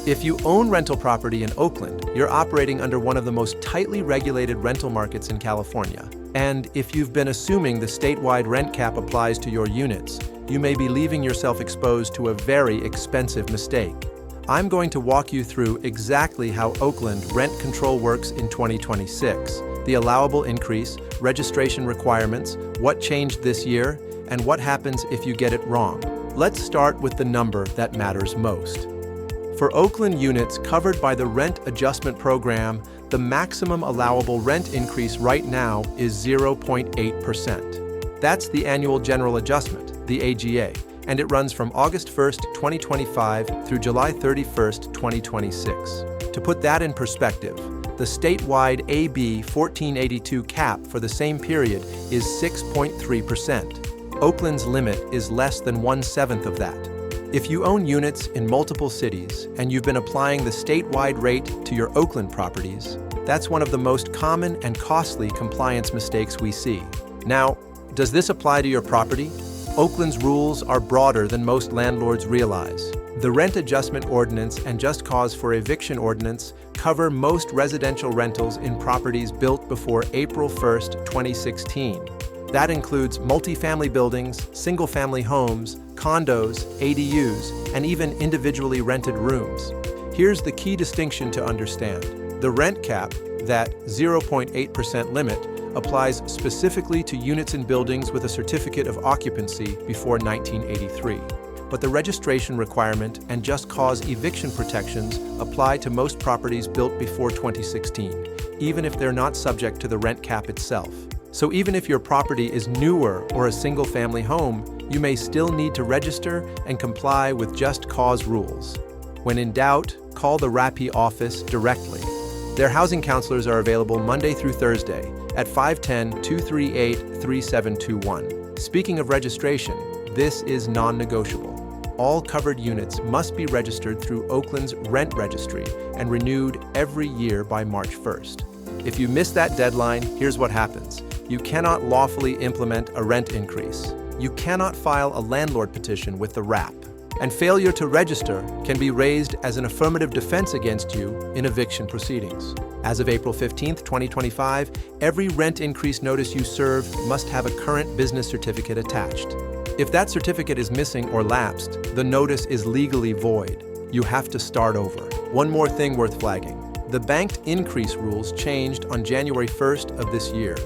If you own rental property in Oakland, you're operating under one of the most tightly regulated rental markets in California. And if you've been assuming the statewide rent cap applies to your units, you may be leaving yourself exposed to a very expensive mistake. I'm going to walk you through exactly how Oakland rent control works in 2026, the allowable increase, registration requirements, what changed this year, and what happens if you get it wrong. Let's start with the number that matters most. For Oakland units covered by the Rent Adjustment Program, the maximum allowable rent increase right now is 0.8%. That's the annual general adjustment, the AGA, and it runs from August 1st, 2025 through July 31st, 2026. To put that in perspective, the statewide AB 1482 cap for the same period is 6.3%. Oakland's limit is less than 1/7 of that. If you own units in multiple cities and you've been applying the statewide rate to your Oakland properties, that's one of the most common and costly compliance mistakes we see. Now, does this apply to your property? Oakland's rules are broader than most landlords realize. The Rent Adjustment Ordinance and Just Cause for Eviction Ordinance cover most residential rentals in properties built before April 1st, 2016. That includes multifamily buildings, single-family homes, condos, ADUs, and even individually rented rooms. Here's the key distinction to understand. The rent cap, that 0.8% limit, applies specifically to units in buildings with a certificate of occupancy before 1983. But the registration requirement and just cause eviction protections apply to most properties built before 2016, even if they're not subject to the rent cap itself. So even if your property is newer or a single-family home, you may still need to register and comply with just cause rules. When in doubt, call the RAPI office directly. Their housing counselors are available Monday through Thursday at 510-238-3721. Speaking of registration, this is non-negotiable. All covered units must be registered through Oakland's rent registry and renewed every year by March 1st. If you miss that deadline, here's what happens. You cannot lawfully implement a rent increase. You cannot file a landlord petition with the RAP. And failure to register can be raised as an affirmative defense against you in eviction proceedings. As of April 15, 2025, every rent increase notice you serve must have a current business certificate attached. If that certificate is missing or lapsed, the notice is legally void. You have to start over. One more thing worth flagging. The banked increase rules changed on January 1st of this year.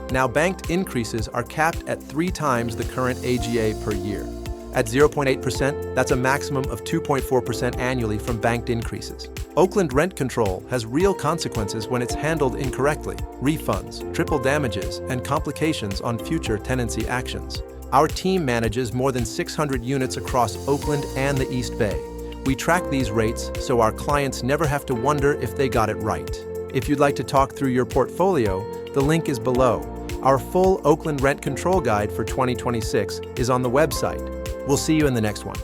Now, banked increases are capped at 3 times the current AGA per year. At 0.8%, that's a maximum of 2.4% annually from banked increases. Oakland rent control has real consequences when it's handled incorrectly: refunds, triple damages, and complications on future tenancy actions. Our team manages more than 600 units across Oakland and the East Bay. We track these rates so our clients never have to wonder if they got it right. If you'd like to talk through your portfolio, the link is below. Our full Oakland Rent Control Guide for 2026 is on the website. We'll see you in the next one.